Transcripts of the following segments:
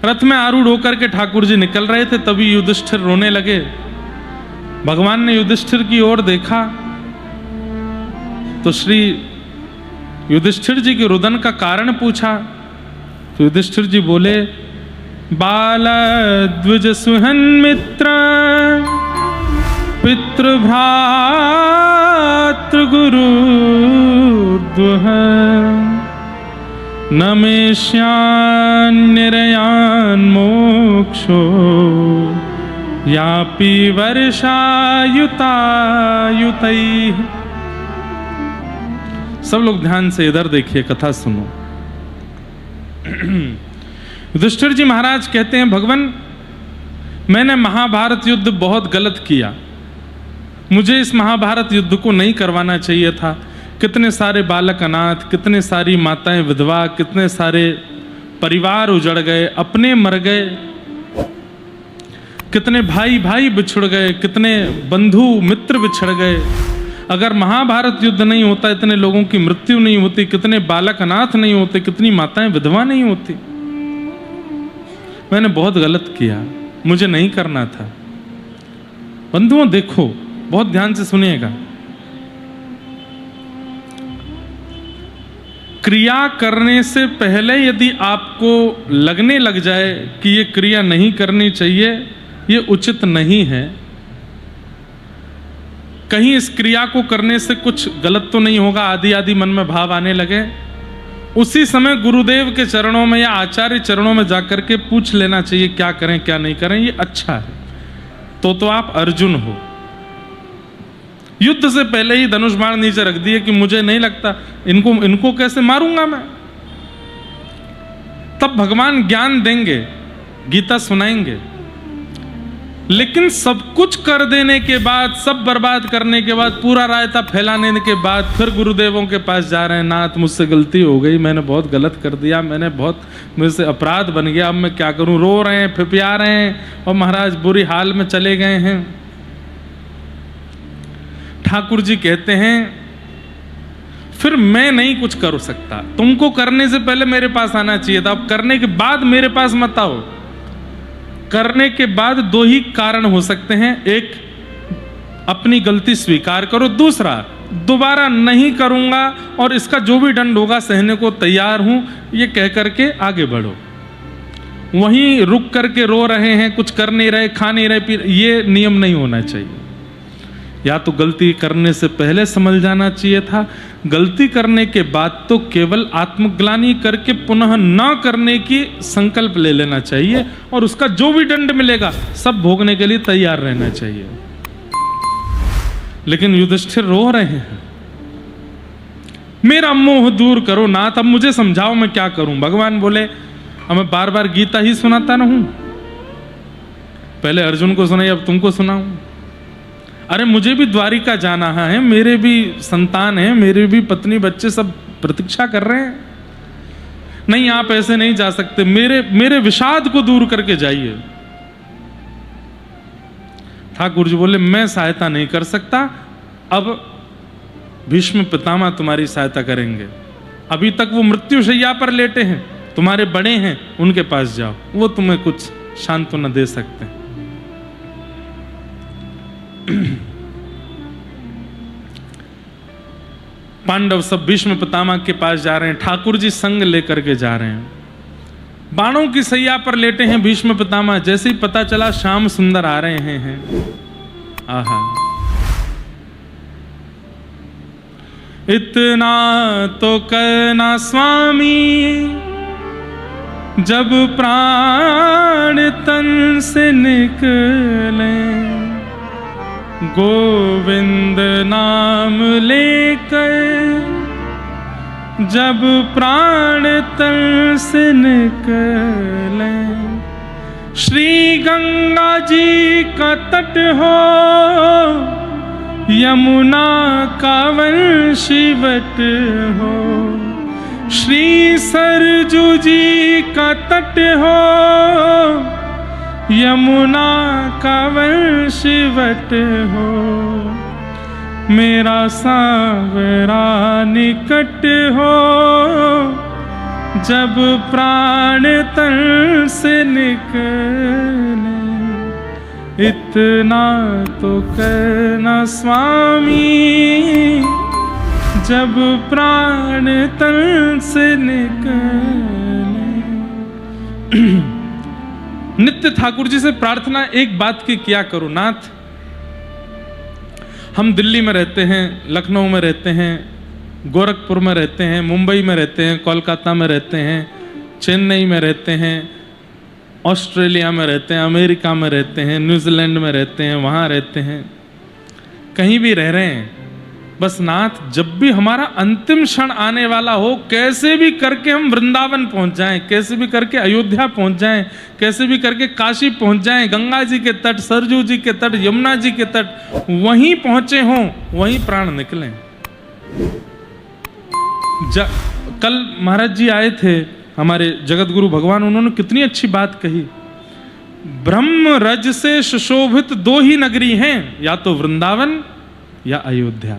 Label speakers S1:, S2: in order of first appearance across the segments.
S1: रथ में आरूढ़ होकर के ठाकुर जी निकल रहे थे, तभी युधिष्ठिर रोने लगे। भगवान ने युधिष्ठिर की ओर देखा तो श्री युधिष्ठिर जी के रुदन का कारण पूछा तो युधिष्ठिर जी बोले, बालद्विज सुहन मित्र पितृभ्रातृ गुरु दुह न मेष्यान्निरयान् मोक्षो यापि वर्षायुतायुतैः। सब लोग ध्यान से इधर देखिए, कथा सुनो। युधिष्ठिर जी महाराज कहते हैं, भगवान मैंने महाभारत युद्ध बहुत गलत किया, मुझे इस महाभारत युद्ध को नहीं करवाना चाहिए था। कितने सारे बालक अनाथ, कितने सारी माताएं विधवा, कितने सारे परिवार उजड़ गए, अपने मर गए, कितने भाई भाई बिछुड़ गए, कितने बंधु मित्र बिछड़ गए। अगर महाभारत युद्ध नहीं होता, इतने लोगों की मृत्यु नहीं होती, कितने बालक अनाथ नहीं होते, कितनी माताएं विधवा नहीं होती। मैंने बहुत गलत किया, मुझे नहीं करना था। बंधुओं देखो, बहुत ध्यान से सुनिएगा। क्रिया करने से पहले यदि आपको लगने लग जाए कि ये क्रिया नहीं करनी चाहिए, ये उचित नहीं है, कहीं इस क्रिया को करने से कुछ गलत तो नहीं होगा, आदि आदि मन में भाव आने लगे, उसी समय गुरुदेव के चरणों में या आचार्य चरणों में जाकर के पूछ लेना चाहिए क्या करें क्या नहीं करें, ये अच्छा है। तो आप अर्जुन हो। युद्ध से पहले ही धनुष बाण नीचे रख दिए कि मुझे नहीं लगता इनको कैसे मारूंगा मैं। तब भगवान ज्ञान देंगे, गीता सुनाएंगे, लेकिन सब कुछ कर देने के बाद, सब बर्बाद करने के बाद, पूरा रायता फैलाने के बाद फिर गुरुदेवों के पास जा रहे हैं, नाथ मुझसे गलती हो गई, मैंने बहुत गलत कर दिया, मुझसे अपराध बन गया, अब मैं क्या करूं। रो रहे हैं, फिपिया रहे हैं और महाराज बुरी हाल में चले गए हैं। ठाकुर जी कहते हैं फिर मैं नहीं कुछ कर सकता, तुमको करने से पहले मेरे पास आना चाहिए था, अब करने के बाद मेरे पास मत आओ। करने के बाद दो ही कारण हो सकते हैं, एक अपनी गलती स्वीकार करो, दूसरा दोबारा नहीं करूंगा और इसका जो भी दंड होगा सहने को तैयार हूं, ये कह करके आगे बढ़ो। वहीं रुक करके रो रहे हैं, कुछ कर नहीं रहे, खा नहीं रहे, ये नियम नहीं होना चाहिए। या तो गलती करने से पहले समझ जाना चाहिए था, गलती करने के बाद तो केवल आत्मग्लानि करके पुनः न करने की संकल्प ले लेना चाहिए और उसका जो भी दंड मिलेगा सब भोगने के लिए तैयार रहना चाहिए। लेकिन युधिष्ठिर रो रहे हैं, मेरा मोह दूर करो नाथ, अब मुझे समझाओ मैं क्या करूं। भगवान बोले, अब मैं बार बार गीता ही सुनाता रहूं? पहले अर्जुन को सुनाई, अब तुमको सुनाऊं? अरे मुझे भी द्वारिका जाना है, मेरे भी संतान हैं, मेरे भी पत्नी बच्चे सब प्रतीक्षा कर रहे हैं। नहीं आप ऐसे नहीं जा सकते, मेरे विषाद को दूर करके जाइए। ठाकुर जी बोले, मैं सहायता नहीं कर सकता, अब भीष्म पितामह तुम्हारी सहायता करेंगे। अभी तक वो मृत्युशैया पर लेटे हैं, तुम्हारे बड़े हैं, उनके पास जाओ, वो तुम्हें कुछ सांत्वना दे सकते हैं। पांडव सब भीष्म पितामह के पास जा रहे हैं, ठाकुर जी संग लेकर के जा रहे हैं। बाणों की सैया पर लेटे हैं भीष्म पितामह। जैसे ही पता चला श्याम सुंदर आ रहे हैं, आहा, इतना तो करना स्वामी, जब प्राण तन से निकले, गोविंद नाम लेकर जब प्राण तन से निकले। श्री गंगा जी का तट हो, यमुना का वंशीवट हो, श्री सरजू जी का तट हो, यमुना का वंशीवट हो, मेरा सांवरा निकट हो, जब प्राण तन से निकले, इतना तो करना स्वामी, जब प्राण तन से निकले। नित्य ठाकुर जी से प्रार्थना एक बात की किया करो, नाथ हम दिल्ली में रहते हैं, लखनऊ में रहते हैं, गोरखपुर में रहते हैं, मुंबई में रहते हैं, कोलकाता में रहते हैं, चेन्नई में रहते हैं, ऑस्ट्रेलिया में रहते हैं, अमेरिका में रहते हैं, न्यूजीलैंड में रहते हैं, वहाँ रहते हैं, कहीं भी रह रहे हैं, बस नाथ जब भी हमारा अंतिम क्षण आने वाला हो, कैसे भी करके हम वृंदावन पहुंच जाएं, कैसे भी करके अयोध्या पहुंच जाएं, कैसे भी करके काशी पहुंच जाएं, गंगा जी के तट, सरजू जी के तट, यमुना जी के तट, वहीं पहुंचे हों, वहीं प्राण निकलें। कल महाराज जी आए थे हमारे जगत गुरु भगवान, उन्होंने कितनी अच्छी बात कही। ब्रह्म रज से सुशोभित दो ही नगरी हैं, या तो वृंदावन या अयोध्या।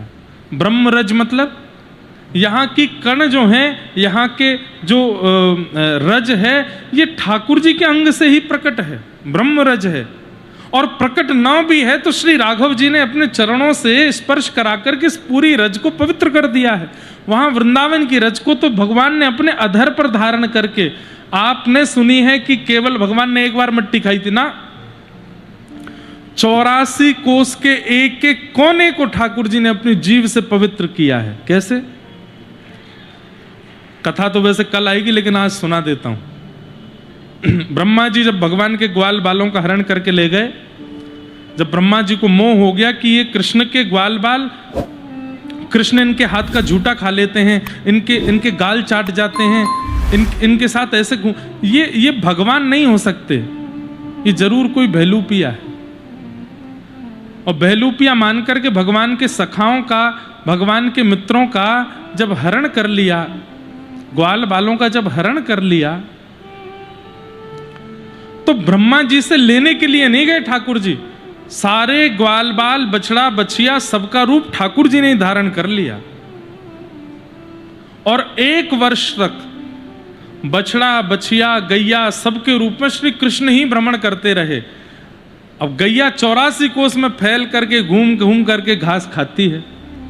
S1: ब्रह्म रज मतलब यहाँ की कण जो है, यहाँ के जो रज है, ये ठाकुर जी के अंग से ही प्रकट है, ब्रह्म रज है। और प्रकट न भी है तो श्री राघव जी ने अपने चरणों से स्पर्श कराकर के इस पूरी रज को पवित्र कर दिया है। वहां वृंदावन की रज को तो भगवान ने अपने अधर पर धारण करके, आपने सुनी है कि केवल भगवान ने एक बार मिट्टी खाई थी ना, 84 कोस के एक एक कोने को ठाकुर जी ने अपनी जीव से पवित्र किया है। कैसे? कथा तो वैसे कल आएगी, लेकिन आज सुना देता हूं। ब्रह्मा जी जब भगवान के ग्वाल बालों का हरण करके ले गए, जब ब्रह्मा जी को मोह हो गया कि ये कृष्ण के ग्वाल बाल, कृष्ण इनके हाथ का झूठा खा लेते हैं, इनके गाल चाट जाते हैं, इनके साथ ऐसे ये भगवान नहीं हो सकते, ये जरूर कोई बहलूपिया है। और बहलूपिया मान करके भगवान के सखाओं का, भगवान के मित्रों का जब हरण कर लिया, ग्वाल बालों का जब हरण कर लिया, तो ब्रह्मा जी से लेने के लिए नहीं गए ठाकुर जी, सारे ग्वाल बाल, बछड़ा बछिया सबका रूप ठाकुर जी ने धारण कर लिया। और 1 वर्ष तक बछड़ा बछिया गैया सबके रूप में श्री कृष्ण ही भ्रमण करते रहे। अब गैया 84 कोस में फैल करके घूम घूम करके घास खाती है,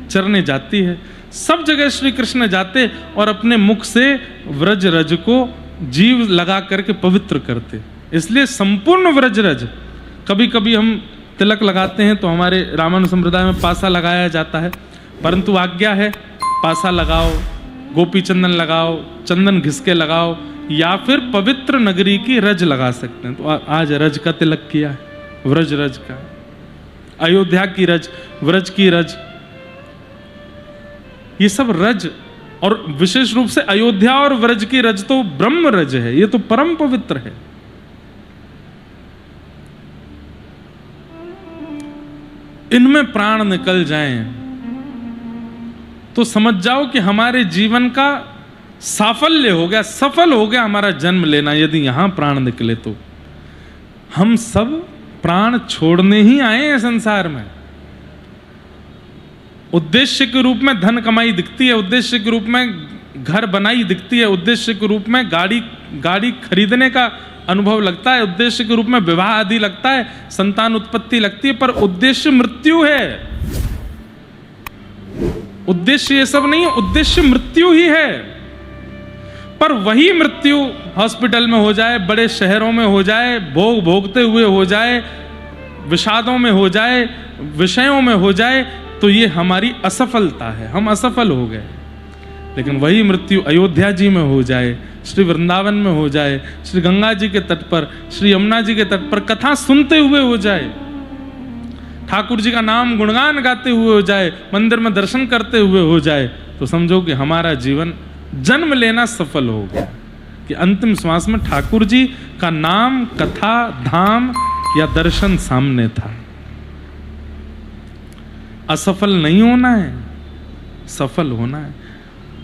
S1: चरने जाती है, सब जगह श्री कृष्ण जाते और अपने मुख से व्रज रज को जीव लगा करके पवित्र करते। इसलिए संपूर्ण व्रज रज, कभी कभी हम तिलक लगाते हैं तो हमारे रामानुज संप्रदाय में पासा लगाया जाता है, परंतु आज्ञा है पासा लगाओ, गोपी चंदन लगाओ, चंदन घिसके लगाओ, या फिर पवित्र नगरी की रज लगा सकते हैं। तो आज रज का तिलक किया है, व्रज रज का, अयोध्या की रज, व्रज की रज, ये सब रज। और विशेष रूप से अयोध्या और व्रज की रज तो ब्रह्म रज है, ये तो परम पवित्र है। इनमें प्राण निकल जाएं तो समझ जाओ कि हमारे जीवन का साफल्य हो गया, सफल हो गया हमारा जन्म लेना। यदि यहां प्राण निकले तो हम सब प्राण छोड़ने ही आए हैं संसार में। उद्देश्य के रूप में धन कमाई दिखती है, उद्देश्य के रूप में घर बनाई दिखती है, उद्देश्य के रूप में गाड़ी खरीदने का अनुभव लगता है, उद्देश्य के रूप में विवाह आदि लगता है, संतान उत्पत्ति लगती है, पर उद्देश्य मृत्यु है। उद्देश्य ये सब नहीं है, उद्देश्य मृत्यु ही है। पर वही मृत्यु हॉस्पिटल में हो जाए, बड़े शहरों में हो जाए, भोगते हुए हो जाए, विषादों में हो जाए, विषयों में हो जाए, तो ये हमारी असफलता है, हम असफल हो गए। लेकिन वही मृत्यु अयोध्या जी में हो जाए, श्री वृंदावन में हो जाए, श्री गंगा जी के तट पर, श्री यमुना जी के तट पर कथा सुनते हुए हो जाए, ठाकुर जी का नाम गुणगान गाते हुए हो जाए, मंदिर में दर्शन करते हुए हो जाए, तो समझो कि हमारा जीवन जन्म लेना सफल हो गया। कि अंतिम श्वास में ठाकुर जी का नाम, कथा, धाम या दर्शन सामने था। असफल नहीं होना है, सफल होना है।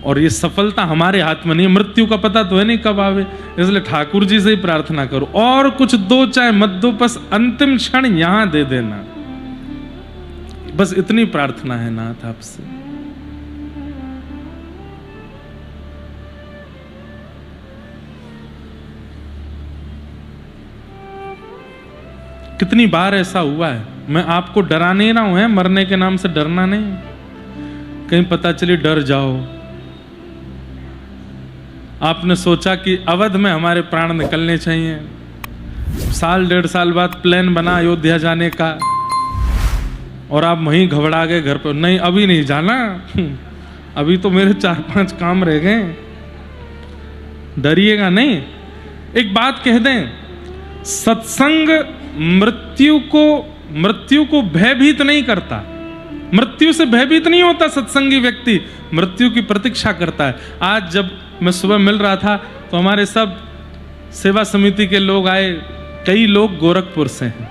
S1: और ये सफलता हमारे हाथ में नहीं, मृत्यु का पता तो है नहीं कब आवे, इसलिए ठाकुर जी से ही प्रार्थना करो, और कुछ दो चाहे मत दो, बस अंतिम क्षण यहां दे देना, बस इतनी प्रार्थना है नाथ आपसे। कितनी बार ऐसा हुआ है। मैं आपको डरा नहीं रहा हूं, है मरने के नाम से डरना नहीं, कहीं पता चली डर जाओ। आपने सोचा कि अवध में हमारे प्राण निकलने चाहिए, साल 1.5 साल बाद प्लान बना अयोध्या जाने का, और आप वहीं घबरा गए घर पर, नहीं अभी नहीं जाना, अभी तो मेरे 4-5 काम रह गए। डरिएगा नहीं। एक बात कह दें, सत्संग मृत्यु को भयभीत नहीं करता, मृत्यु से भयभीत नहीं होता सत्संगी व्यक्ति, मृत्यु की प्रतीक्षा करता है। आज जब मैं सुबह मिल रहा था तो हमारे सब सेवा समिति के लोग आए, कई लोग गोरखपुर से हैं।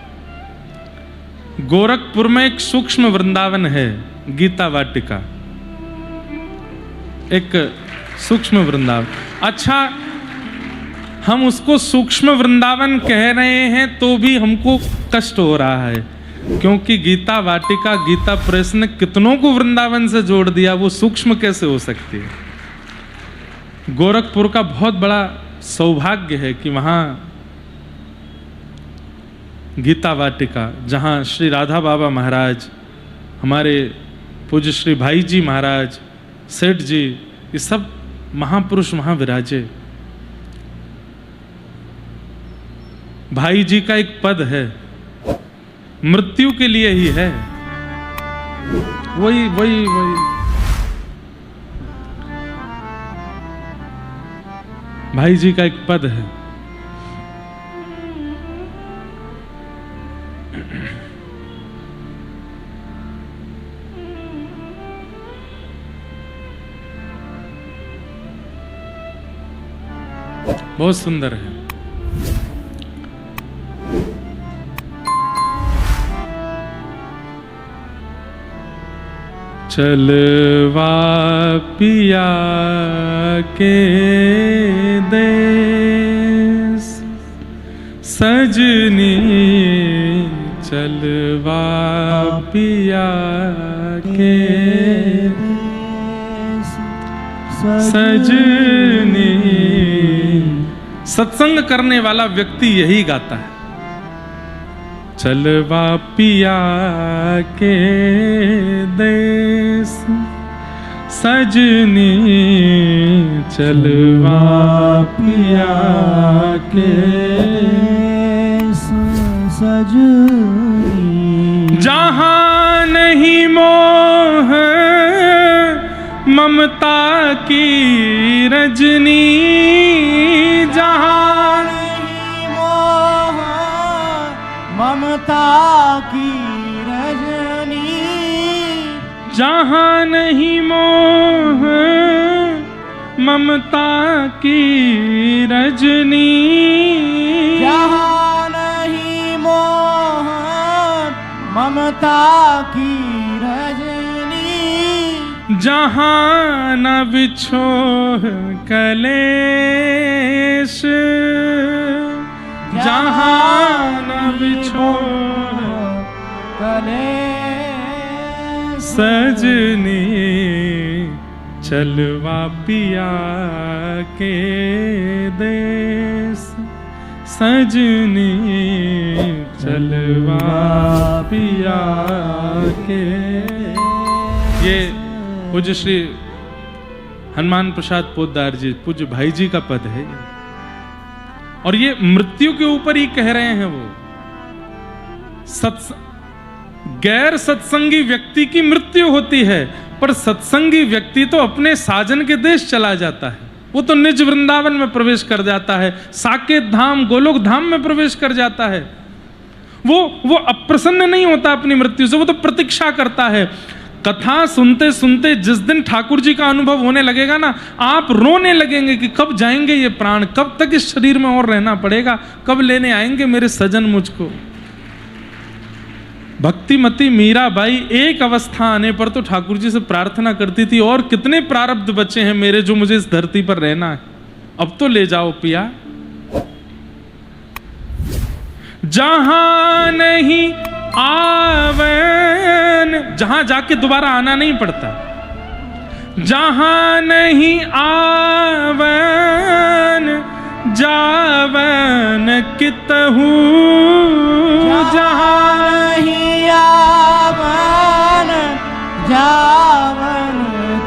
S1: गोरखपुर में एक सूक्ष्म वृंदावन है, गीता वाटिका, एक सूक्ष्म वृंदावन। अच्छा, हम उसको सूक्ष्म वृंदावन कह रहे हैं तो भी हमको कष्ट हो रहा है, क्योंकि गीता वाटिका, गीता प्रेस ने कितनों को वृंदावन से जोड़ दिया, वो सूक्ष्म कैसे हो सकती है। गोरखपुर का बहुत बड़ा सौभाग्य है कि वहां गीता वाटिका, जहां श्री राधा बाबा महाराज, हमारे पूज्य श्री भाई जी महाराज, सेठ जी, ये सब महापुरुष वहां विराजे। भाई जी का एक पद है, मृत्यु के लिए ही है, वही वही वही भाई जी का एक पद है। बहुत सुंदर है। चलवा पिया के देश सजनी, चलवा पिया के सजनी। सत्संग करने वाला व्यक्ति यही गाता है, चलवा पिया के देश सजनी, चलवा पिया के सजनी। जहां नहीं मोह ममता की रजनी, जहां नहीं मोह
S2: ममता की रजनी,
S1: जहां नहीं मोह ममता की रजनी,
S2: जहां नहीं मोह ममता की रजनी,
S1: जहां न बिछोह कलेश, जहां न बिछोह
S2: कलेश
S1: सजनी, चलवा पिया के देश सजनी, चलवा पिया के। ये पूज्य श्री हनुमान प्रसाद पोद्दार जी, पूज्य भाई जी का पद है, और ये मृत्यु के ऊपर ही कह रहे हैं। वो गैर सत्संगी व्यक्ति की मृत्यु होती है, पर सत्संगी व्यक्ति तो अपने साजन के देश चला जाता है, वो तो निज वृंदावन में प्रवेश कर जाता है, साकेत धाम, गोलोक धाम में प्रवेश कर जाता है। वो अप्रसन्न नहीं होता अपनी मृत्यु से, वो तो प्रतीक्षा करता है। कथा सुनते सुनते जिस दिन ठाकुर जी का अनुभव होने लगेगा ना, आप रोने लगेंगे कि कब जाएंगे ये प्राण, कब तक इस शरीर में और रहना पड़ेगा, कब लेने आएंगे मेरे सजन मुझको। भक्तिमती मीराबाई एक अवस्था आने पर तो ठाकुर जी से प्रार्थना करती थी, और कितने प्रारब्ध बचे हैं मेरे जो मुझे इस धरती पर रहना है, अब तो ले जाओ पिया। जहां नहीं आवन, जहां जाके दोबारा आना नहीं पड़ता, जहां नहीं आवन जावन कितहु
S2: जहाँ नहीं आवन जावन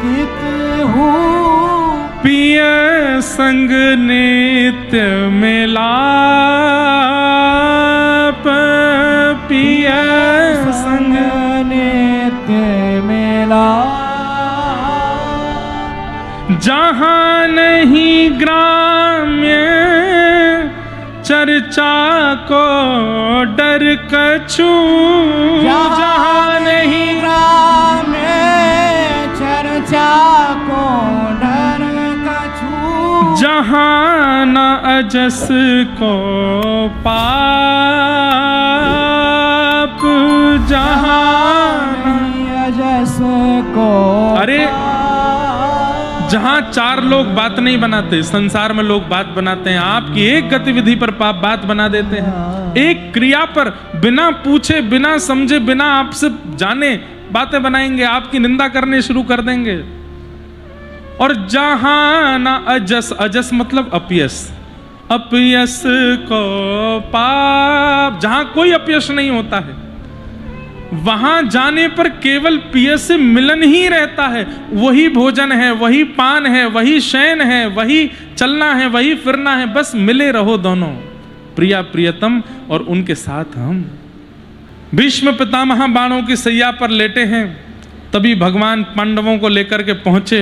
S2: कितहु
S1: पिय संग नित्य मिलाप पिय
S2: संग नित्य मिला
S1: जहाँ नहीं ग्राम्य चर्चा को डर कछु
S2: जहाँ नहीं ग्राम्य चर्चा को डर कछु
S1: जहाँ न अजस को पाप जहाँ
S2: नहीं अजस को
S1: अरे जहां चार लोग बात नहीं बनाते, संसार में लोग बात बनाते हैं, आपकी एक गतिविधि पर पाप बात बना देते हैं, एक क्रिया पर बिना पूछे बिना समझे बिना आपसे जाने बातें बनाएंगे, आपकी निंदा करने शुरू कर देंगे। और जहां ना अजस, अजस मतलब अपयश, अपयश को पाप, जहां कोई अपयश नहीं होता है वहां जाने पर केवल पिय से मिलन ही रहता है। वही भोजन है, वही पान है, वही शयन है, वही चलना है, वही फिरना है, बस मिले रहो दोनों, प्रिया प्रियतम और उनके साथ हम। भीष्म पितामह बाणों की सैया पर लेटे हैं, तभी भगवान पांडवों को लेकर के पहुंचे।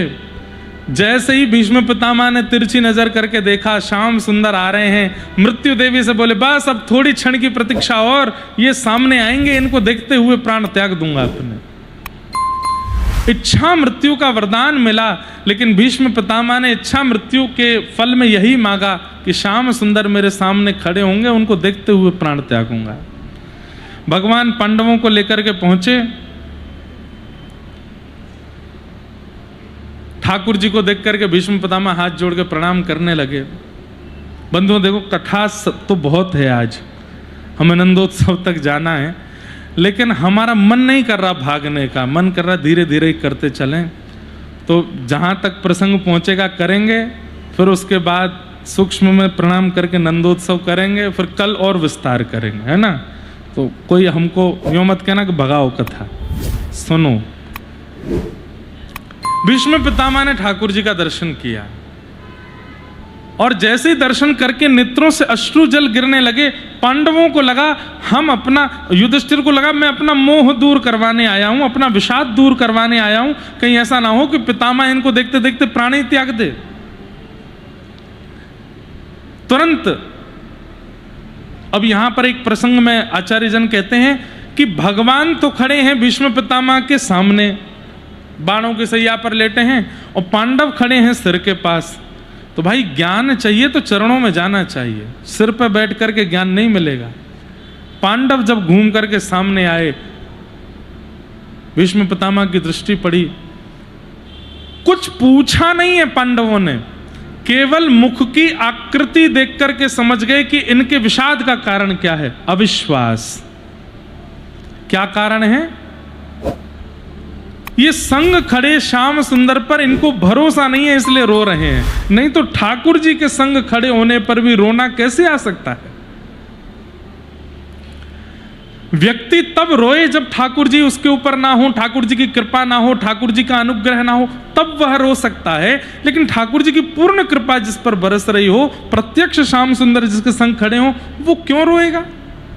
S1: जैसे ही भीष्म पितामह ने तिरछी नजर करके देखा श्याम सुंदर आ रहे हैं, मृत्यु देवी से बोले बस अब थोड़ी क्षण की प्रतीक्षा और ये सामने आएंगे, इनको देखते हुए प्राण त्याग दूंगा अपने। इच्छा मृत्यु का वरदान मिला, लेकिन भीष्म पितामह ने इच्छा मृत्यु के फल में यही मांगा कि श्याम सुंदर मेरे सामने खड़े होंगे, उनको देखते हुए प्राण त्यागूंगा। भगवान पांडवों को लेकर के पहुंचे, ठाकुर जी को देख करके भीष्म पितामह हाथ जोड़ के प्रणाम करने लगे। बंधुओं देखो कथा तो बहुत है, आज हमें नंदोत्सव तक जाना है, लेकिन हमारा मन नहीं कर रहा भागने का, मन कर रहा धीरे धीरे करते चलें। तो जहाँ तक प्रसंग पहुँचेगा करेंगे, फिर उसके बाद सूक्ष्म में प्रणाम करके नंदोत्सव करेंगे, फिर कल और विस्तार करेंगे, है ना। तो कोई हमको यूँ मत कहना कि भगाओ कथा, सुनो। भीष्म पितामह ने ठाकुर जी का दर्शन किया और जैसे ही दर्शन करके नेत्रों से अश्रु जल गिरने लगे। पांडवों को लगा हम अपना, युधिष्ठिर को लगा मैं अपना मोह दूर करवाने आया हूं, अपना विषाद दूर करवाने आया हूं, कहीं ऐसा ना हो कि पितामह इनको देखते देखते प्राण ही त्याग दे। तुरंत अब यहां पर एक प्रसंग में आचार्य जन कहते हैं कि भगवान तो खड़े हैं भीष्म पितामह के सामने, बाणों की सैया पर लेटे हैं, और पांडव खड़े हैं सिर के पास। तो भाई ज्ञान चाहिए तो चरणों में जाना चाहिए, सिर पर बैठ करके ज्ञान नहीं मिलेगा। पांडव जब घूम करके सामने आए, भीष्म पितामह की दृष्टि पड़ी, कुछ पूछा नहीं है पांडवों ने, केवल मुख की आकृति देख करके समझ गए कि इनके विषाद का कारण क्या है, अविश्वास। क्या कारण है? ये संग खड़े श्याम सुंदर पर इनको भरोसा नहीं है, इसलिए रो रहे हैं, नहीं तो ठाकुर जी के संग खड़े होने पर भी रोना कैसे आ सकता है। व्यक्ति तब रोए जब ठाकुर जी उसके ऊपर ना हो, ठाकुर जी की कृपा ना हो, ठाकुर जी का अनुग्रह ना हो, तब वह रो सकता है। लेकिन ठाकुर जी की पूर्ण कृपा जिस पर बरस रही हो, प्रत्यक्ष श्याम सुंदर जिसके संग खड़े हो, वो क्यों रोएगा?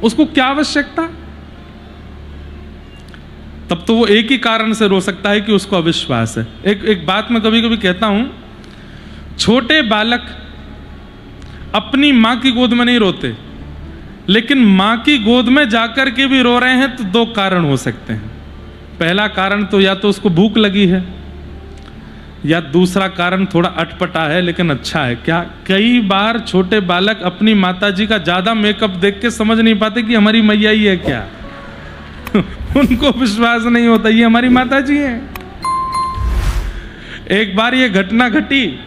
S1: उसको क्या आवश्यकता? तब तो वो एक ही कारण से रो सकता है कि उसको अविश्वास है। एक बात मैं कभी कभी कहता हूं, छोटे बालक अपनी मां की गोद में नहीं रोते, लेकिन मां की गोद में जाकर के भी रो रहे हैं, तो दो कारण हो सकते हैं। पहला कारण तो या तो उसको भूख लगी है, या दूसरा कारण थोड़ा अटपटा है लेकिन अच्छा है। क्या कई बार छोटे बालक अपनी माताजी का ज्यादा मेकअप देख के समझ नहीं पाते कि हमारी मैया ही है क्या। उनको विश्वास नहीं होता ये हमारी माताजी है। एक बार ये घटना घटी,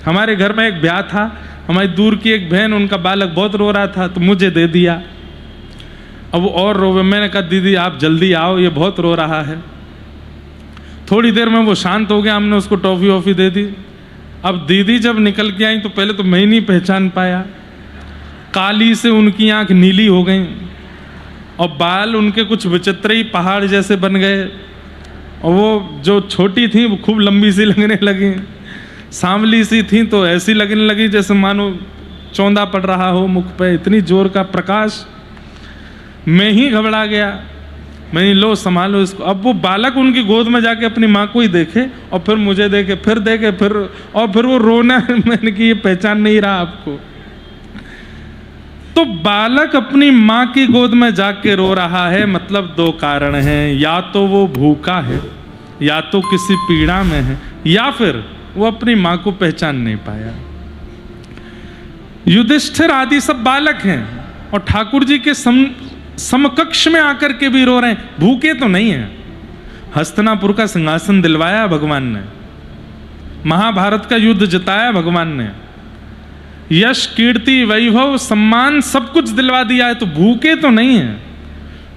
S1: हमारे घर में एक ब्याह था, हमारी दूर की एक बहन, उनका बालक बहुत रो रहा था, तो मुझे दे दिया। अब वो और रोवे, मैंने कहा दीदी आप जल्दी आओ, ये बहुत रो रहा है। थोड़ी देर में वो शांत हो गया, हमने उसको टॉफी वॉफी दे दी। अब दीदी जब निकल के आई तो पहले तो मैं ही नहीं पहचान पाया, काली से उनकी आंख नीली हो गई और बाल उनके कुछ विचित्र ही पहाड़ जैसे बन गए, और वो जो छोटी थी वो खूब लंबी सी लगने लगी, सांवली सी थी तो ऐसी लगने लगी जैसे मानो चौंधा पड़ रहा हो मुख पे, इतनी जोर का प्रकाश। मैं ही घबरा गया, मैं लो संभालो इसको। अब वो बालक उनकी गोद में जाके अपनी माँ को ही देखे और फिर मुझे देखे, फिर और फिर वो रोना मैंने कि ये पहचान नहीं रहा आपको। तो बालक अपनी माँ की गोद में जाके रो रहा है, मतलब दो कारण हैं, या तो वो भूखा है, या तो किसी पीड़ा में है, या फिर वो अपनी माँ को पहचान नहीं पाया। युधिष्ठिर आदि सब बालक हैं और ठाकुर जी के समकक्ष में आकर के भी रो रहे हैं, भूखे तो नहीं है। हस्तिनापुर का सिंहासन दिलवाया भगवान ने, महाभारत का युद्ध जिताया भगवान ने, यश कीर्ति वैभव सम्मान सब कुछ दिलवा दिया है, तो भूखे तो नहीं है,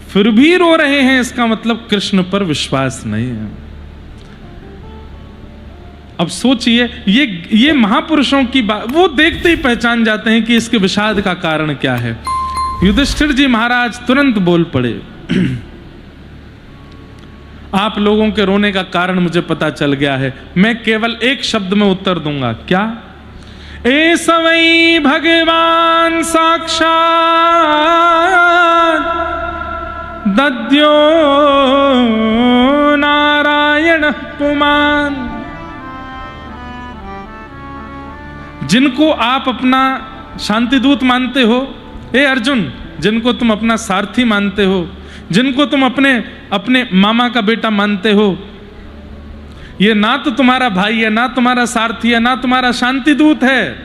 S1: फिर भी रो रहे हैं, इसका मतलब कृष्ण पर विश्वास नहीं है। अब सोचिए, ये महापुरुषों की बात, वो देखते ही पहचान जाते हैं कि इसके विषाद का कारण क्या है। युधिष्ठिर जी महाराज तुरंत बोल पड़े, आप लोगों के रोने का कारण मुझे पता चल गया है, मैं केवल एक शब्द में उत्तर दूंगा। क्या? ए सवई भगवान साक्षात दद्यो नारायण पुमान। जिनको आप अपना शांतिदूत मानते हो, ए अर्जुन, जिनको तुम अपना सारथी मानते हो, जिनको तुम अपने मामा का बेटा मानते हो, ये ना तो तुम्हारा भाई है, ना तुम्हारा सारथी है, ना तुम्हारा शांतिदूत है।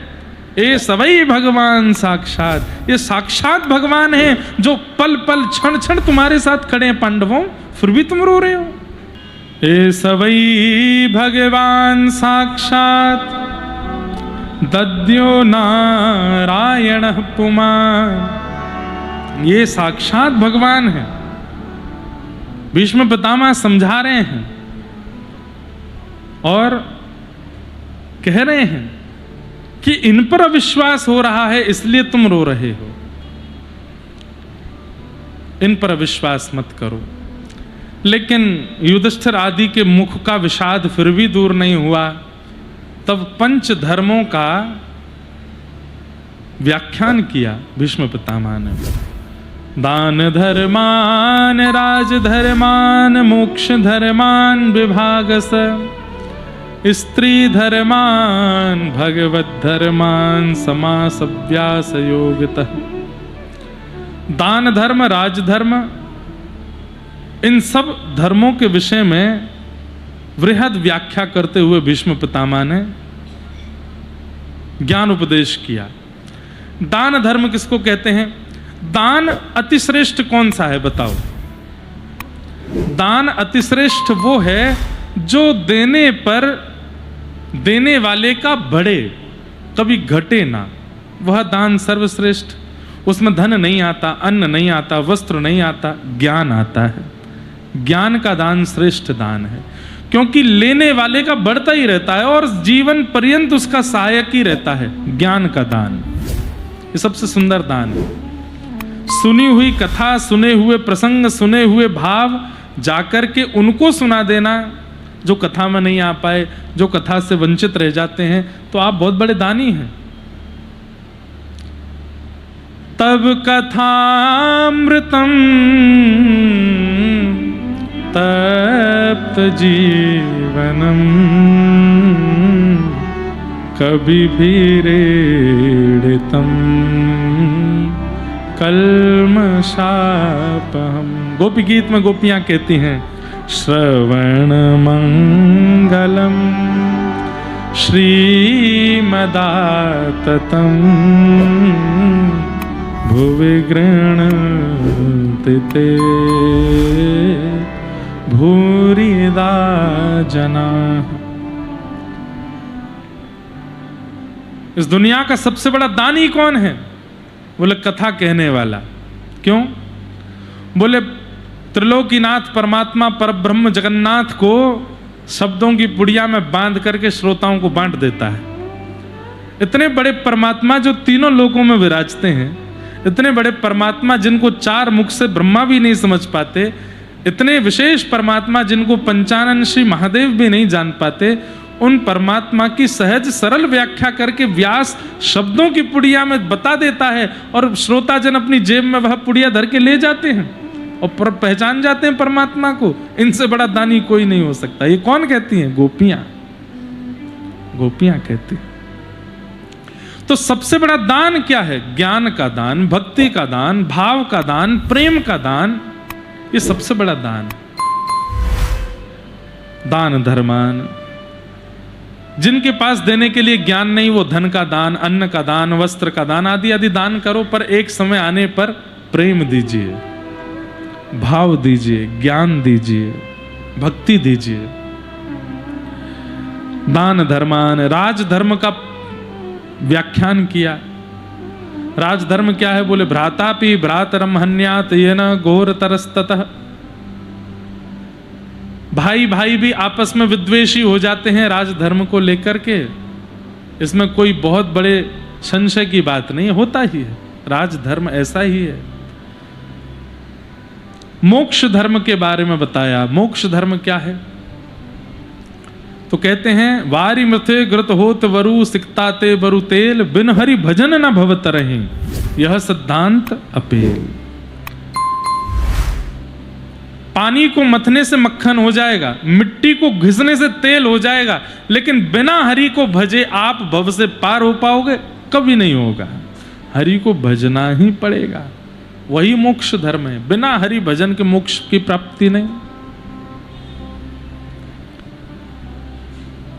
S1: ए सवई भगवान साक्षात, ये साक्षात भगवान है जो पल पल क्षण क्षण तुम्हारे साथ खड़े हैं पांडवों, फिर भी तुम रो रहे हो। ए सवई भगवान साक्षात दद्यो नारायण पुमान। ये साक्षात भगवान है, भीष्म पितामह समझा रहे हैं और कह रहे हैं कि इन पर अविश्वास हो रहा है, इसलिए तुम रो रहे हो, इन पर अविश्वास मत करो। लेकिन युधिष्ठिर आदि के मुख का विषाद फिर भी दूर नहीं हुआ। तब पंच धर्मों का व्याख्यान किया भीष्म पितामह ने। दान धर्मान राज धर्मान मोक्ष धर्मान विभागस, स्त्री धर्मान भगवत धर्मान समासव्यास योगतः। दान धर्म, राजधर्म, इन सब धर्मों के विषय में वृहद व्याख्या करते हुए भीष्म पितामह ने ज्ञान उपदेश किया। दान धर्म किसको कहते हैं? दान अतिश्रेष्ठ कौन सा है बताओ? दान अतिश्रेष्ठ वो है जो देने पर देने वाले का बढ़े, कभी घटे ना, वह दान सर्वश्रेष्ठ। उसमें धन नहीं आता, अन्न नहीं आता, वस्त्र नहीं आता, ज्ञान आता है। ज्ञान का दान श्रेष्ठ दान है, क्योंकि लेने वाले का बढ़ता ही रहता है और जीवन पर्यंत उसका सहायक ही रहता है। ज्ञान का दान ये सबसे सुंदर दान है। सुनी हुई कथा, सुने हुए प्रसंग, सुने हुए भाव जाकर के उनको सुना देना जो कथा में नहीं आ पाए, जो कथा से वंचित रह जाते हैं, तो आप बहुत बड़े दानी हैं। तब कथामृतम तप्त जीवनम कभी भी रेड़ितम कल्मषापहम। गोपी गीत में गोपियां कहती हैं, श्रवण मंगलम श्रीमदाततम भुवि गृह्णन्ति ते भूरिदा जनाः। इस दुनिया का सबसे बड़ा दानी कौन है? बोले कथा कहने वाला। क्यों? बोले त्रिलोकीनाथ परमात्मा परब्रह्म जगन्नाथ को शब्दों की पुड़िया में बांध करके श्रोताओं को बांट देता है। इतने बड़े परमात्मा जो तीनों लोकों में विराजते हैं, इतने बड़े परमात्मा जिनको 4 मुख से ब्रह्मा भी नहीं समझ पाते, इतने विशेष परमात्मा जिनको पंचानन श्री महादेव भी नहीं जान पाते, उन परमात्मा की सहज सरल व्याख्या करके व्यास शब्दों की पुड़िया में बता देता है और श्रोताजन अपनी जेब में वह पुड़िया धर के ले जाते हैं और पहचान जाते हैं परमात्मा को। इनसे बड़ा दानी कोई नहीं हो सकता। ये कौन कहती हैं? गोपियां। गोपियां कहती हैं। तो सबसे बड़ा दान क्या है? ज्ञान का दान, भक्ति का दान, भाव का दान, प्रेम का दान। ये सबसे बड़ा दान। दान धर्मान, जिनके पास देने के लिए ज्ञान नहीं, वो धन का दान, अन्न का दान, वस्त्र का दान आदि आदि दान करो, पर एक समय आने पर प्रेम दीजिए, भाव दीजिए, ज्ञान दीजिए, भक्ति दीजिए। दान धर्मान, राजधर्म का व्याख्यान किया। राजधर्म क्या है? बोले भ्रातापि भ्रातरम हन्यात येन घोरतरस्ततः। भाई भाई भी आपस में विद्वेषी हो जाते हैं राजधर्म को लेकर के। इसमें कोई बहुत बड़े संशय की बात नहीं, होता ही है, राजधर्म ऐसा ही है। मोक्ष धर्म के बारे में बताया। मोक्ष धर्म क्या है? तो कहते हैं वारी मृथे घृत होत वरु सिकताते बरु तेल, बिन हरि भजन न भवत रही, यह सिद्धांत अपेल। पानी को मथने से मक्खन हो जाएगा, मिट्टी को घिसने से तेल हो जाएगा, लेकिन बिना हरि को भजे आप भव से पार हो पाओगे? कभी नहीं होगा। हरि को भजना ही पड़ेगा, वही मोक्ष धर्म है। बिना हरि भजन के मोक्ष की प्राप्ति नहीं,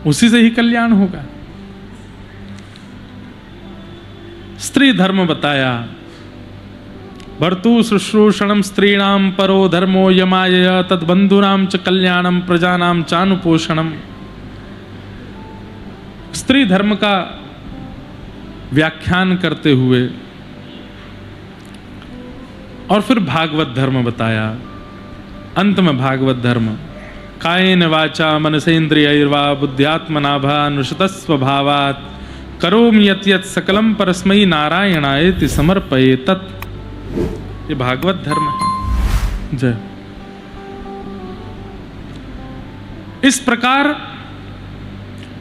S1: उसी से ही कल्याण होगा। स्त्री धर्म बताया। भर्तु शुश्रूषणम स्त्रीणाम परो धर्मो यमाय तद्बंधुनाम च कल्याणम प्रजानाम चानुपोषणम। स्त्री धर्म का व्याख्यान करते हुए और फिर भागवत धर्म बताया। अंत में भागवत धर्म कायेन वाचा मनसेन्द्रियैर्वा बुद्ध्यात्मना भा नुषतस्वभावात् करोमि यत् यत् सकलम परस्मै नारायणायेति समर्पयेतत्। ये भागवत धर्म है। जय। इस प्रकार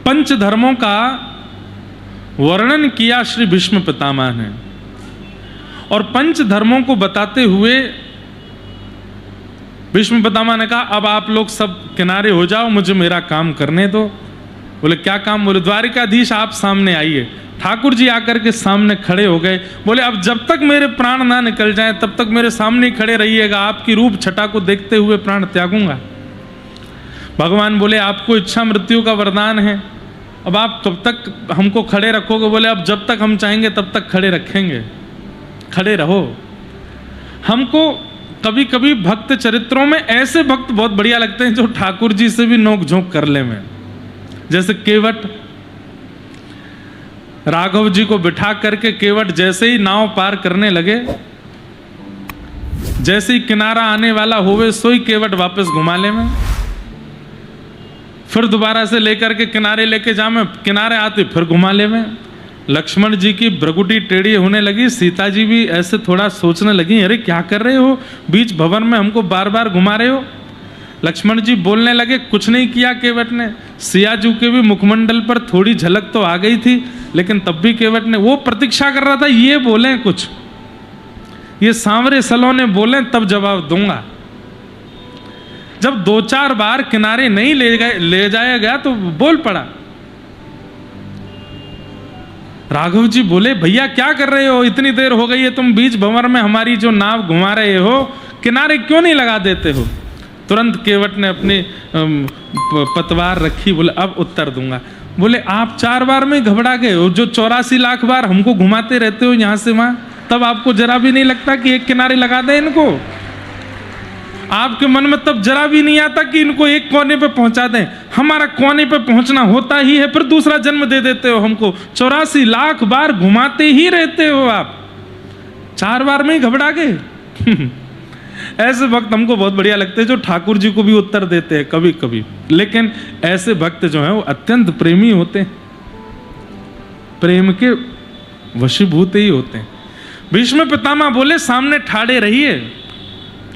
S1: पंच धर्मों का वर्णन किया श्री भीष्म पितामह ने, और पंच धर्मों को बताते हुए भीष्म पितामह ने कहा अब आप लोग सब किनारे हो जाओ, मुझे मेरा काम करने दो। बोले क्या काम? बोले द्वारिकाधीश आप सामने आइए। ठाकुर जी आकर के सामने खड़े हो गए। बोले अब जब तक मेरे प्राण ना निकल जाएं तब तक मेरे सामने खड़े रहिएगा, आपकी रूप छटा को देखते हुए प्राण त्यागूंगा। भगवान बोले आपको इच्छा मृत्यु का वरदान है, अब आप कब तक हमको खड़े रखोगे? बोले अब जब तक हम चाहेंगे तब तक खड़े रखेंगे, खड़े रहो। हमको कभी कभी भक्त चरित्रों में ऐसे भक्त बहुत बढ़िया लगते हैं जो ठाकुर जी से भी नोक झोंक कर ले में। जैसे केवट, राघव जी को बिठा करके केवट जैसे ही नाव पार करने लगे, जैसे ही किनारा आने वाला होवे सोई केवट वापस घुमा ले में, फिर दोबारा से लेकर के किनारे लेके जा में, किनारे आते फिर घुमा ले में। लक्ष्मण जी की भ्रगुटी टेढ़ी होने लगी, सीता जी भी ऐसे थोड़ा सोचने लगी अरे क्या कर रहे हो, बीच भवन में हमको बार बार घुमा रहे हो। लक्ष्मण जी बोलने लगे कुछ नहीं किया केवट ने। सिया जी के भी मुखमंडल पर थोड़ी झलक तो आ गई थी, लेकिन तब भी केवट ने, वो प्रतीक्षा कर रहा था ये बोले कुछ, ये सांवरे सलोने बोले तब जवाब दूंगा। जब 2-4 बार किनारे नहीं ले जाया गया तो बोल पड़ा। राघव जी बोले भैया क्या कर रहे हो, इतनी देर हो गई है, तुम बीच भंवर में हमारी जो नाव घुमा रहे हो, किनारे क्यों नहीं लगा देते हो? तुरंत केवट ने अपनी पतवार रखी, बोले अब उत्तर दूंगा। बोले आप 4 बार में घबरा गए हो, जो 84 लाख बार हमको घुमाते रहते हो यहाँ से वहां, तब आपको जरा भी नहीं लगता कि एक किनारे लगा दे इनको? आपके मन में तब जरा भी नहीं आता कि इनको एक कोने पे पहुंचा दें? हमारा कोने पे पहुंचना होता ही है, फिर दूसरा जन्म दे देते हो हमको। 84 लाख बार घुमाते ही रहते हो आप, 4 बार में ही घबरा गए। ऐसे भक्त हमको बहुत बढ़िया लगते हैं जो ठाकुर जी को भी उत्तर देते हैं कभी कभी, लेकिन ऐसे भक्त जो हैं वो अत्यंत प्रेमी होते हैं, प्रेम के वशीभूत ही होते हैं। भीष्म पितामह बोले सामने ठाड़े रहिए,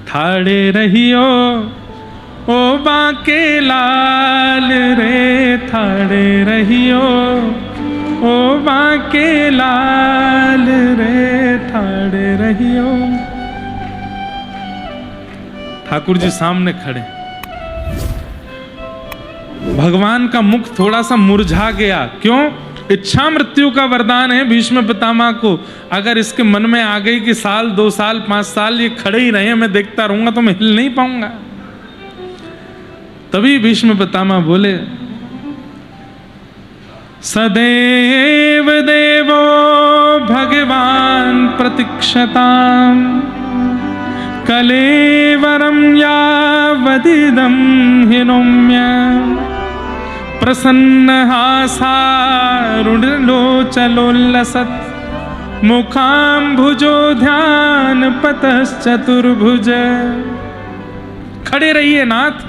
S1: ठाड़े रहियो ओ बांके लाल रे, ठाड़े रहियो ओ बांके लाल रे, ठाड़े रहियो। ठाकुर जी सामने खड़े, भगवान का मुख थोड़ा सा मुरझा गया। क्यों? इच्छा मृत्यु का वरदान है भीष्म पितामह को। अगर इसके मन में आ गई कि साल 2 साल 5 साल ये खड़े ही रहे, मैं देखता रहूंगा तो मैं हिल नहीं पाऊंगा। तभी भीष्म पितामह बोले सदैव देवो भगवान प्रतीक्षताम् कलेवरं यावदिदं हिनोम्य प्रसन्नहासारुणलोचलोल्लसत् मुखाम्भुजो ध्यान पतश्चतुर्भुज। खड़े रहिए नाथ,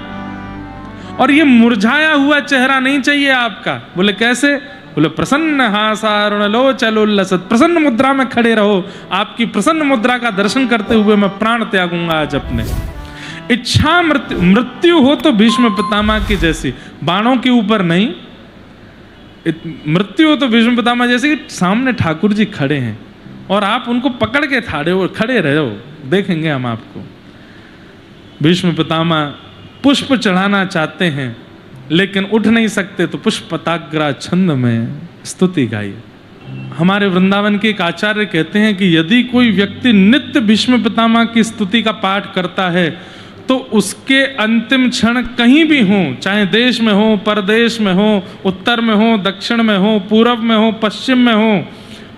S1: और ये मुरझाया हुआ चेहरा नहीं चाहिए आपका। बोले कैसे? बोले प्रसन्न हासारुणलोचलोल्लसत्, प्रसन्न मुद्रा में खड़े रहो। आपकी प्रसन्न मुद्रा का दर्शन करते हुए मैं प्राण त्यागूंगा आज अपने। इच्छा मृत्यु हो तो भीष्म पितामह की जैसी, बाणों के ऊपर नहीं। मृत्यु हो तो भीष्म पितामह जैसे कि सामने ठाकुर जी खड़े हैं और आप उनको पकड़ के खड़े रहो, देखेंगे हम आपको। भीष्म पितामह पुष्प चढ़ाना चाहते हैं लेकिन उठ नहीं सकते, तो पुष्पताग्रा छंद में स्तुति गाइए। हमारे वृंदावन के एक आचार्य कहते हैं कि यदि कोई व्यक्ति नित्य भीष्म पितामह की स्तुति का पाठ करता है तो उसके अंतिम क्षण कहीं भी हो, चाहे देश में हो, परदेश में हो, उत्तर में हो, दक्षिण में हो, पूर्व में हो, पश्चिम में हो,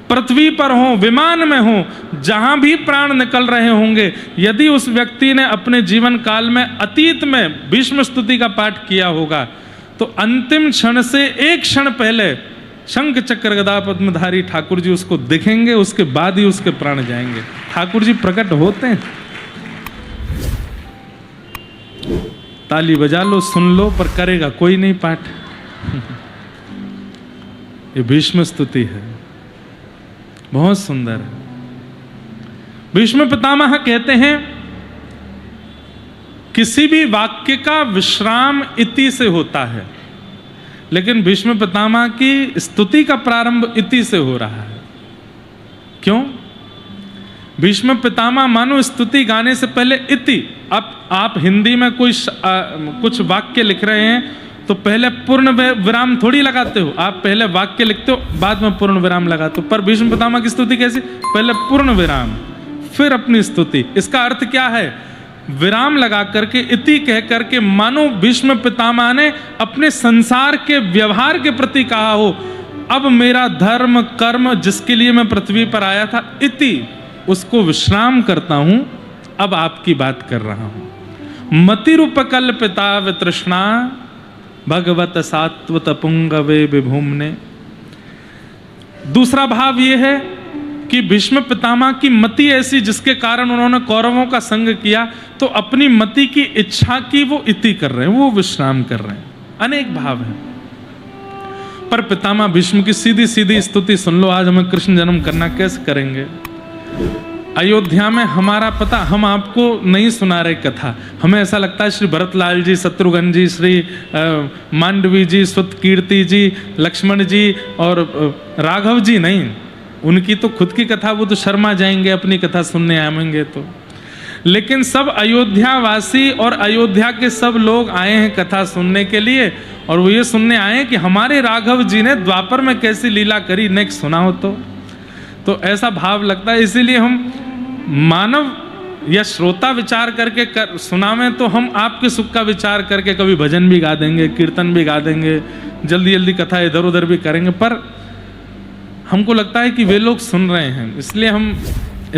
S1: पृथ्वी पर हो, विमान में हो, जहां भी प्राण निकल रहे होंगे, यदि उस व्यक्ति ने अपने जीवन काल में अतीत में भीष्म स्तुति का पाठ किया होगा तो अंतिम क्षण से एक क्षण पहले शंख चक्र गदा पद्मधारी ठाकुर जी उसको दिखेंगे, उसके बाद ही उसके प्राण जाएंगे। ठाकुर जी प्रकट होते हैं। ताली बजा लो, सुन लो, पर करेगा कोई नहीं पाठ। ये भीष्म स्तुति है, बहुत सुंदर है। भीष्म पितामह कहते हैं किसी भी वाक्य का विश्राम इति से होता है, लेकिन भीष्म पितामह की स्तुति का प्रारंभ इति से हो रहा है। क्यों? भीष्म पितामह मानो स्तुति गाने से पहले इति। अब आप हिंदी में कुछ वाक्य लिख रहे हैं तो पहले पूर्ण विराम थोड़ी लगाते हो, आप पहले वाक्य लिखते हो बाद में पूर्ण विराम लगाते हो। पर भीष्म पितामह की स्तुति कैसी? पहले पूर्ण विराम फिर अपनी स्तुति। इसका अर्थ क्या है? विराम लगा करके इति कह करके मानो भीष्म पितामह ने अपने संसार के व्यवहार के प्रति कहा हो, अब मेरा धर्म कर्म जिसके लिए मैं पृथ्वी पर आया था इति, उसको विश्राम करता हूं, अब आपकी बात कर रहा हूं। मतिरूपकल्पिता वितृष्णा भगवत सात्वत पुंगवे विभुम्ने। दूसरा भाव यह है कि भीष्म पितामह की मति ऐसी जिसके कारण उन्होंने कौरवों का संग किया, तो अपनी मति की इच्छा की वो इति कर रहे हैं, वो विश्राम कर रहे हैं। अनेक भाव है। पर पितामह भीष्म की सीधी सीधी स्तुति सुन लो। आज हमें कृष्ण जन्म करना कैसे करेंगे? अयोध्या में हमारा पता, हम आपको नहीं सुना रहे कथा, हमें ऐसा लगता है श्री भरतलाल जी, शत्रुघ्न जी, श्री मांडवी जी, सुत कीर्ति जी, लक्ष्मण जी और राघव जी नहीं, उनकी तो खुद की कथा, वो तो शर्मा जाएंगे अपनी कथा सुनने आएंगे तो। लेकिन सब अयोध्यावासी और अयोध्या के सब लोग आए हैं कथा सुनने के लिए, और वो ये सुनने आए हैं कि हमारे राघव जी ने द्वापर में कैसी लीला करी, नेक्स्ट सुना हो तो ऐसा भाव लगता है। इसीलिए हम मानव या श्रोता विचार करके सुनावें तो हम आपके सुख का विचार करके कभी भजन भी गा देंगे, कीर्तन भी गा देंगे, जल्दी जल्दी कथा इधर उधर भी करेंगे, पर हमको लगता है कि वे लोग सुन रहे हैं, इसलिए हम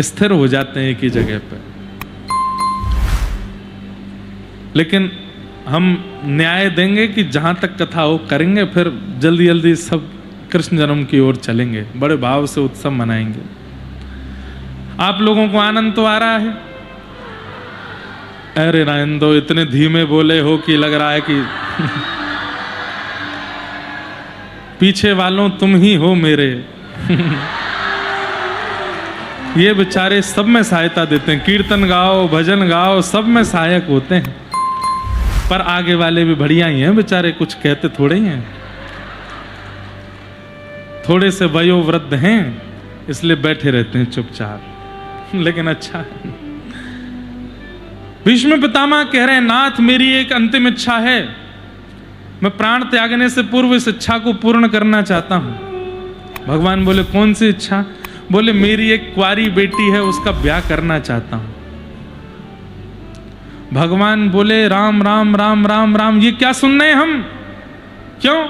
S1: स्थिर हो जाते हैं एक ही जगह पर। लेकिन हम न्याय देंगे कि जहां तक कथा हो करेंगे, फिर जल्दी जल्दी सब कृष्ण जन्म की ओर चलेंगे, बड़े भाव से उत्सव मनाएंगे। आप लोगों को आनंद तो आ रहा है? अरे नायंदो इतने धीमे बोले हो कि लग रहा है कि पीछे वालों तुम ही हो मेरे, ये बेचारे सब में सहायता देते हैं, कीर्तन गाओ, भजन गाओ, सब में सहायक होते हैं। पर आगे वाले भी बढ़िया ही हैं बेचारे, कुछ कहते थोड़े ही हैं, थोड़े से वयोवृद्ध हैं, इसलिए बैठे रहते हैं चुपचाप, लेकिन अच्छा है। भीष्म पितामह कह रहे हैं, नाथ मेरी एक अंतिम इच्छा है, मैं प्राण त्यागने से पूर्व इस इच्छा को पूर्ण करना चाहता हूं। भगवान बोले, कौन सी इच्छा? बोले, मेरी एक कुंवारी बेटी है, उसका ब्याह करना चाहता हूं। भगवान बोले, राम राम राम राम राम, ये क्या सुन रहे हैं हम? क्यों?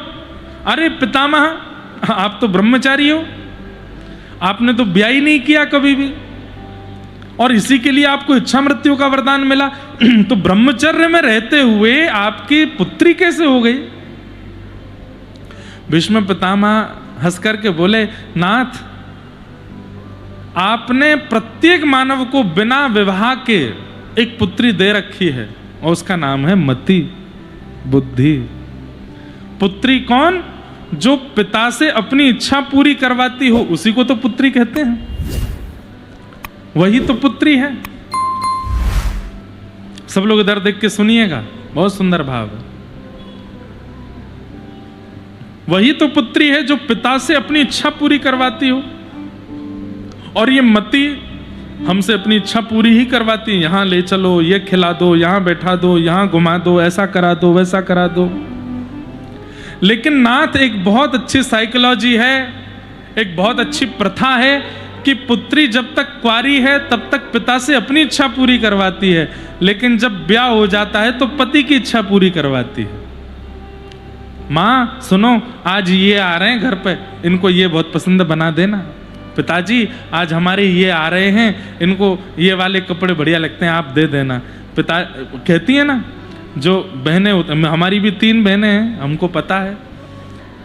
S1: अरे पितामह, आप तो ब्रह्मचारी हो, आपने तो ब्याह ही नहीं किया कभी भी, और इसी के लिए आपको इच्छा मृत्यु का वरदान मिला। तो ब्रह्मचर्य में रहते हुए आपकी पुत्री कैसे हो गई? भीष्म पितामह हंस करके बोले, नाथ आपने प्रत्येक मानव को बिना विवाह के एक पुत्री दे रखी है, और उसका नाम है मति, बुद्धि। पुत्री कौन? जो पिता से अपनी इच्छा पूरी करवाती हो, उसी को तो पुत्री कहते हैं, वही तो पुत्री है। सब लोग इधर देख के सुनिएगा, बहुत सुंदर भाव है। वही तो पुत्री है जो पिता से अपनी इच्छा पूरी करवाती हो, और ये मति हमसे अपनी इच्छा पूरी ही करवाती है। यहां ले चलो, ये खिला दो, यहां बैठा दो, यहां घुमा दो, ऐसा करा दो, वैसा करा दो। लेकिन नाथ, एक बहुत अच्छी साइकोलॉजी है, एक बहुत अच्छी प्रथा है कि पुत्री जब तक कुंवारी है तब तक पिता से अपनी इच्छा पूरी करवाती है, लेकिन जब ब्याह हो जाता है तो पति की इच्छा पूरी करवाती है। माँ सुनो, आज ये आ रहे हैं घर पे, इनको ये बहुत पसंद, बना देना। पिताजी आज हमारे ये आ रहे हैं, इनको ये वाले कपड़े बढ़िया लगते हैं, आप दे देना। पिता कहती है ना, जो बहनें, हमारी भी 3 बहनें हैं, हमको पता है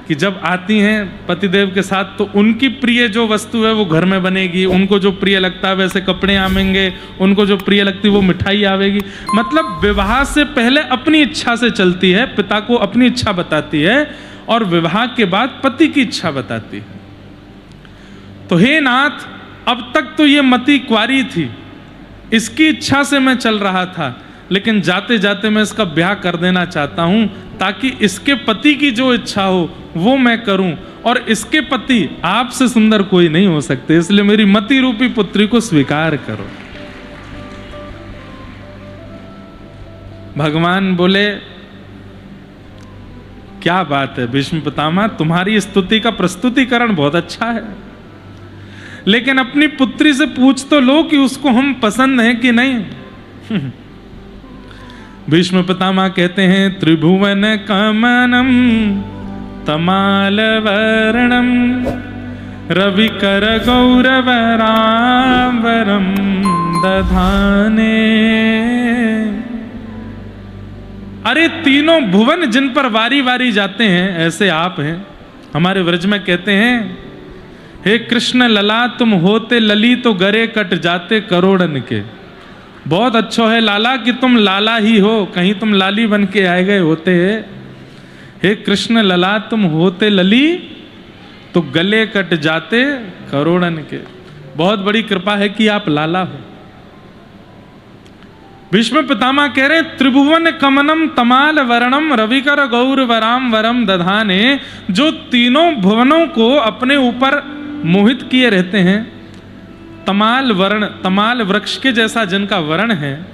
S1: कि जब आती हैं पतिदेव के साथ तो उनकी प्रिय जो वस्तु है वो घर में बनेगी, उनको जो प्रिय लगता है वैसे कपड़े आवेंगे, उनको जो प्रिय लगती है वो मिठाई आवेगी। मतलब विवाह से पहले अपनी इच्छा से चलती है, पिता को अपनी इच्छा बताती है, और विवाह के बाद पति की इच्छा बताती है। तो हे नाथ, अब तक तो ये मति कुंवारी थी, इसकी इच्छा से मैं चल रहा था, लेकिन जाते जाते मैं इसका ब्याह कर देना चाहता हूं, ताकि इसके पति की जो इच्छा हो वो मैं करूं, और इसके पति आपसे सुंदर कोई नहीं हो सकते, इसलिए मेरी मति रूपी पुत्री को स्वीकार करो। भगवान बोले, क्या बात है भीष्म पितामह, तुम्हारी स्तुति का प्रस्तुतिकरण बहुत अच्छा है, लेकिन अपनी पुत्री से पूछ तो लो कि उसको हम पसंद हैं कि नहीं। भीष्म पितामह कहते हैं, त्रिभुवन कमनम तमाल वर्णम रविकर गौरवरावरम दधाने। अरे तीनों भुवन जिन पर वारी वारी जाते हैं, ऐसे आप हैं। हमारे व्रज में कहते हैं, हे कृष्ण लला तुम होते लली तो गरे कट जाते करोड़न के। बहुत अच्छा है लाला कि तुम लाला ही हो, कहीं तुम लाली बन के आए गए होते। हे कृष्ण लला तुम होते लली तो गले कट जाते करोड़न के। बहुत बड़ी कृपा है कि आप लाला हो। भीष्म पितामह कह रहे, त्रिभुवन कमनम तमाल वर्णम रविकर गौर वराम वरम दधाने। जो तीनों भुवनों को अपने ऊपर मोहित किए रहते हैं, तमाल वर्ण, तमाल वृक्ष के जैसा जिनका वर्ण है,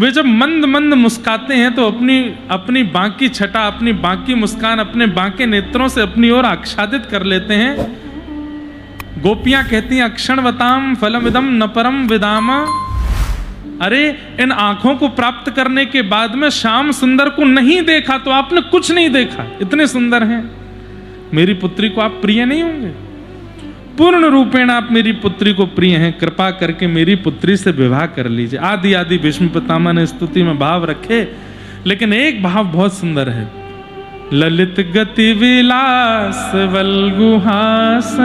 S1: वे जब मंद मंद मुस्काते हैं तो अपनी बांकी छटा, अपनी बांकी मुस्कान, अपने बांके नेत्रों से अपनी ओर आच्छादित कर लेते हैं। गोपियां कहती हैं, अक्षणवताम फलमिदम न परम विदाम। अरे इन आंखों को प्राप्त करने के बाद में श्याम सुंदर को नहीं देखा तो आपने कुछ नहीं देखा, इतने सुंदर हैं। मेरी पुत्री को आप प्रिय नहीं होंगे? पूर्ण रूपेण आप मेरी पुत्री को प्रिय हैं, कृपा करके मेरी पुत्री से विवाह कर लीजिए। आदि आदि भीष्म पितामह ने स्तुति में भाव रखे, लेकिन एक भाव बहुत सुंदर है। ललित गति विलास वल्गुहास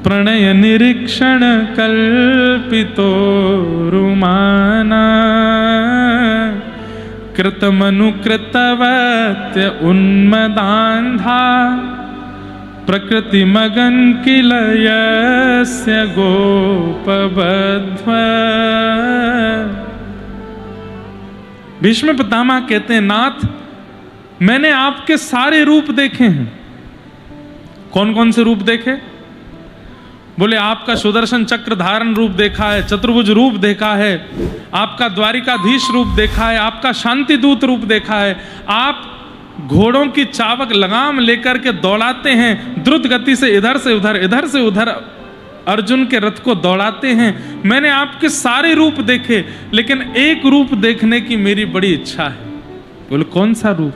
S1: प्रणय निरीक्षण कल्पितो रुमाना कृतमनुकृतवत्य उन्मदान्धा प्रकृति मगन किलयस्य गोपबध्व। भीष्म पितामह कहते हैं, नाथ मैंने आपके सारे रूप देखे हैं। कौन कौन से रूप देखे? बोले आपका सुदर्शन चक्र धारण रूप देखा है, चतुर्भुज रूप देखा है, आपका द्वारिकाधीश रूप देखा है, आपका शांति दूत रूप देखा है, आप घोड़ों की चावक लगाम लेकर के दौड़ाते हैं, द्रुत गति से इधर से उधर, इधर से उधर अर्जुन के रथ को दौड़ाते हैं। मैंने आपके सारे रूप देखे, लेकिन एक रूप देखने की मेरी बड़ी इच्छा है। बोले कौन सा रूप?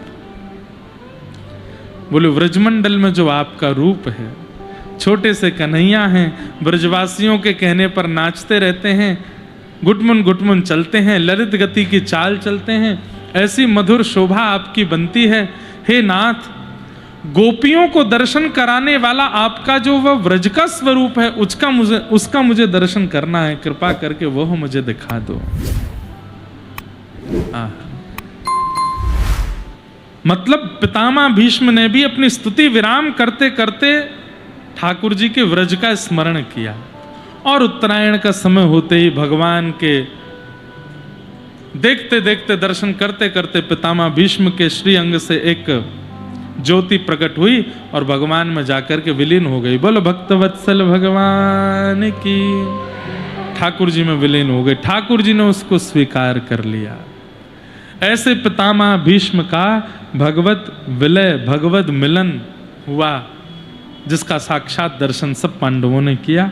S1: बोले व्रजमंडल में जो आपका रूप है, छोटे से कन्हैया हैं, ब्रजवासियों के कहने पर नाचते रहते हैं, गुटमुन गुटमुन चलते हैं, ललित गति की चाल चलते हैं, ऐसी मधुर शोभा आपकी बनती है। हे नाथ, गोपियों को दर्शन कराने वाला आपका जो वह व्रज का स्वरूप है, उसका मुझे दर्शन करना है, कृपा करके वह मुझे दिखा दो। मतलब पितामह भीष्म ने भी अपनी स्तुति विराम करते करते ठाकुर जी के व्रज का स्मरण किया। और उत्तरायण का समय होते ही भगवान के देखते देखते दर्शन करते करते पितामह भीष्म के श्री अंग से एक ज्योति प्रकट हुई और भगवान में जाकर के विलीन हो गई। बोलो भक्तवत्सल भगवान की। ठाकुर जी में विलीन हो गई, ठाकुर जी ने उसको स्वीकार कर लिया। ऐसे पितामह भीष्म का भगवत विलय, भगवत मिलन हुआ, जिसका साक्षात दर्शन सब पांडवों ने किया।